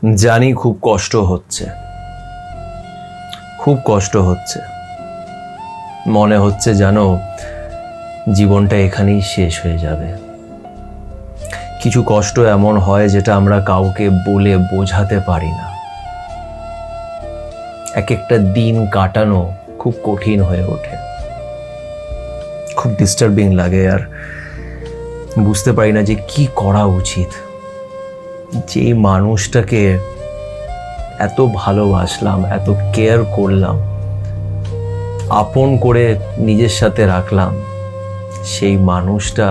জানি খুব কষ্ট হচ্ছে, খুব কষ্ট হচ্ছে। মনে হচ্ছে জানো জীবনটা এখানেই শেষ হয়ে যাবে। কিছু কষ্ট এমন হয় যেটা আমরা কাউকে বলে বোঝাতে পারি না। এক একটা দিন কাটানো খুব কঠিন হয়ে ওঠে, খুব ডিস্টার্বিং লাগে, আর বুঝতে পারি না যে কি করা উচিত। যে মানুষটাকে এত ভালোবাসলাম, এত কেয়ার করলাম, আপন করে নিজের সাথে রাখলাম, সেই মানুষটা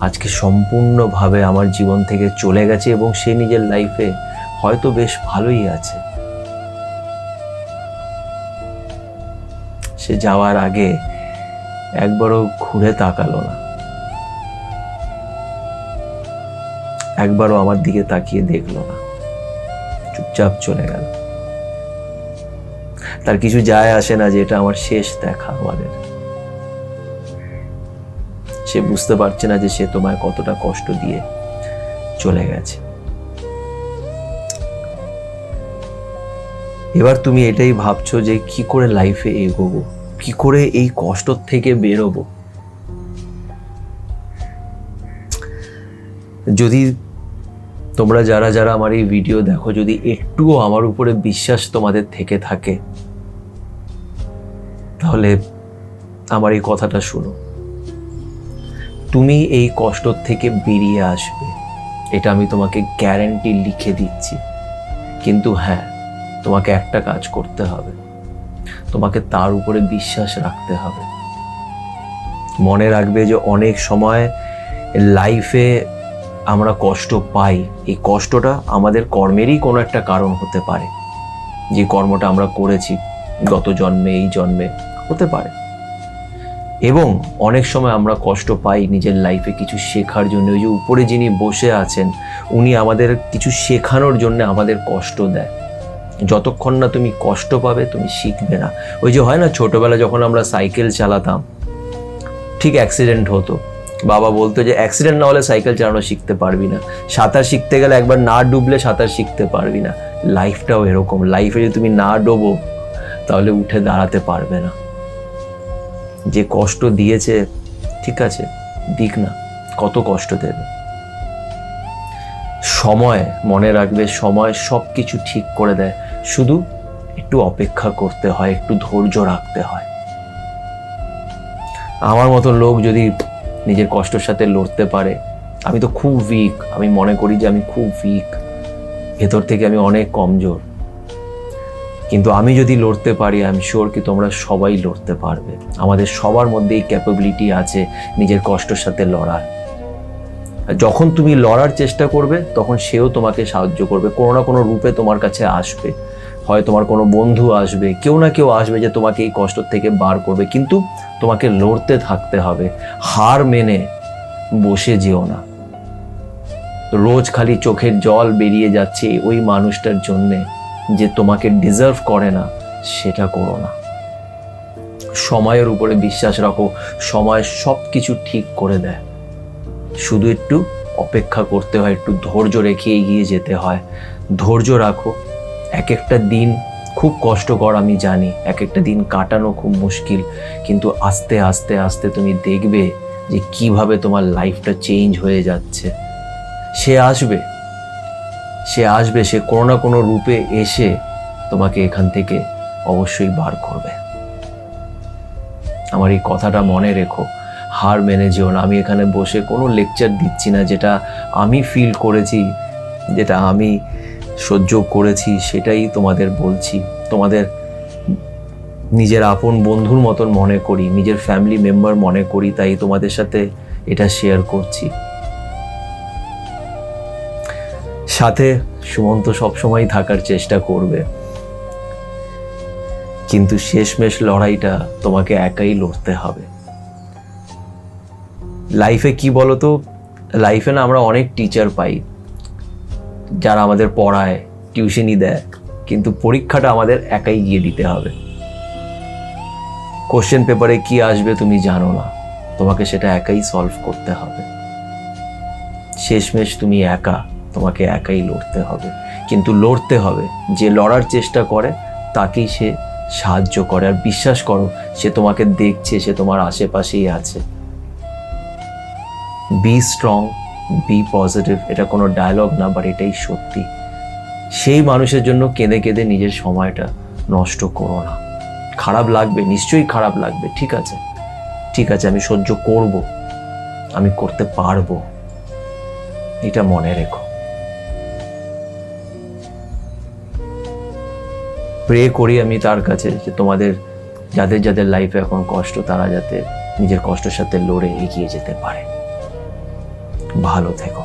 আজকে সম্পূর্ণভাবে আমার জীবন থেকে চলে গেছে এবং সে নিজের লাইফে হয়তো বেশ ভালোই আছে। সে যাওয়ার আগে একবারও ঘুরে তাকালো না, একবারও আমার দিকে তাকিয়ে দেখলো না, চুপচাপ চলে গেল। তার কিছু যায় আসে না যে এটা আমার শেষ দেখা আমাদের। সে বুঝতে পারছে না যে সে তোমায় কতটা কষ্ট দিয়ে চলে গেছে। এবার তুমি এটাই ভাবছো যে কি করে লাইফে এগোবো, কি করে এই কষ্ট থেকে বেরোবো। যদি তোমরা যারা যারা আমার এই ভিডিও দেখো, যদি একটুও আমার উপরে বিশ্বাস তোমাদের থেকে থাকে, তাহলে আমার এই কথাটা শোনো। তুমি এই কষ্ট থেকে বেরিয়ে আসবে, এটা আমি তোমাকে গ্যারান্টি লিখে দিচ্ছি। কিন্তু হ্যাঁ, তোমাকে একটা কাজ করতে হবে, তোমাকে তার উপরে বিশ্বাস রাখতে হবে। মনে রাখবে যে অনেক সময় লাইফে আমরা কষ্ট পাই, এই কষ্টটা আমাদের কর্মেরই কোনো একটা কারণ হতে পারে। যে কর্মটা আমরা করেছি গত জন্মে, এই জন্মে হতে পারে। এবং অনেক সময় আমরা কষ্ট পাই নিজের লাইফে কিছু শেখার জন্য। ওই যে উপরে যিনি বসে আছেন, উনি আমাদের কিছু শেখানোর জন্য আমাদের কষ্ট দেয়। যতক্ষণ না তুমি কষ্ট পাবে তুমি শিখবে না। ওই যে হয় না, ছোটবেলা যখন আমরা সাইকেল চালাতাম, ঠিক অ্যাক্সিডেন্ট হতো, বাবা বলতো যে অ্যাক্সিডেন্ট না হলে সাইকেল চালানো শিখতে পারবি না। সাঁতার শিখতে গেলে একবার না ডুবলে সাঁতার শিখতে পারবি না। লাইফটাও এরকম, লাইফে যদি তুমি না ডোবো তাহলে উঠে দাঁড়াতে পারবে না। যে কষ্ট দিয়েছে, ঠিক আছে, দিক না, কত কষ্ট দেবে। সময়, মনে রাখবে, সময় সব কিছু ঠিক করে দেয়। শুধু একটু অপেক্ষা করতে হয়, একটু ধৈর্য রাখতে হয়। আমার মতো লোক যদি নিজের কষ্টের সাথে লড়তে পারে, আমি তো খুব উইক, আমি মনে করি যে আমি খুব উইক, ভেতর থেকে আমি অনেক কমজোর, কিন্তু আমি যদি লড়তে পারি, আমি শিওর কি তোমরা সবাই লড়তে পারবে। আমাদের সবার মধ্যে এই ক্যাপাবিলিটি আছে নিজের কষ্টের সাথে লড়ার। যখন তুমি লড়ার চেষ্টা করবে, তখন সেও তোমাকে সাহায্য করবে, কোনো না কোনো রূপে তোমার কাছে আসবে। হয় তোমার কোনো বন্ধু আসবে, কেউ না কেউ আসবে যে তোমাকে এই কষ্ট থেকে বার করবে। কিন্তু তোমাকে লড়তে থাকতে হবে, হার মেনে বসে যেও না। রোজ খালি চোখের জল বেরিয়ে যাচ্ছে ওই মানুষটার জন্যে যে তোমাকে ডিজার্ভ করে না, সেটা করো না। সময়ের উপরে বিশ্বাস রাখো, সময় সব কিছু ঠিক করে দেয়। শুধু একটু অপেক্ষা করতে হয়, একটু ধৈর্য রেখে এগিয়ে যেতে হয়। ধৈর্য রাখো। এক একটা দিন খুব কষ্টকর, আমি জানি, এক একটা দিন কাটানো খুব মুশকিল, কিন্তু আস্তে আস্তে আস্তে তুমি দেখবে যে কিভাবে তোমার লাইফটা চেঞ্জ হয়ে যাচ্ছে। সে আসবে, সে আসবে, সে কোনো না কোনো রূপে এসে তোমাকে এখান থেকে অবশ্যই বার করবে। আমার এই কথাটা মনে রেখো, হার মেনে যেও না। আমি এখানে বসে কোনো লেকচার দিচ্ছি না, যেটা আমি ফিল করেছি, যেটা আমি সহ্য করেছি, সেটাই তোমাদের বলছি। তোমাদের নিজের আপন বন্ধুর মতন মনে করি, নিজের ফ্যামিলি মেম্বার মনে করি, তাই তোমাদের সাথে এটা শেয়ার করছি। সাথে সুমন্ত সবসময় থাকার চেষ্টা করবে, কিন্তু শেষমেশ লড়াইটা তোমাকে একাই লড়তে হবে। লাইফে কি বলতো, লাইফে না আমরা অনেক টিচার পাই যারা আমাদের পড়ায়, টিউশনি দেয়, কিন্তু পরীক্ষাটা আমাদের একাই গিয়ে দিতে হবে। কোশ্চেন পেপারে কি আসবে তুমি জানো না, তোমাকে সেটা একাই সলভ করতে হবে। শেষমেশ তুমি একা, তোমাকে একাই লড়তে হবে। কিন্তু লড়তে হবে। যে লড়ার চেষ্টা করে তাকেই সে সাহায্য করে। আর বিশ্বাস করো, সে তোমাকে দেখছে, সে তোমার আশেপাশেই আছে। বি স্ট্রং, বি পজিটিভ, এটা কোনো ডায়লগ না, বাট এটাই সত্যি। সেই মানুষের জন্য কেঁদে কেঁদে নিজের সময়টা নষ্ট করো না। খারাপ লাগবে, নিশ্চয়ই খারাপ লাগবে, ঠিক আছে, ঠিক আছে, আমি সহ্য করব, আমি করতে পারবো, এটা মনে রেখো। প্রে করি আমি তার কাছে যে তোমাদের যাদের যাদের লাইফে এখন কষ্ট, তারা যাতে নিজের কষ্টের সাথে লড়ে এগিয়ে যেতে পারে। ভালো থেকো।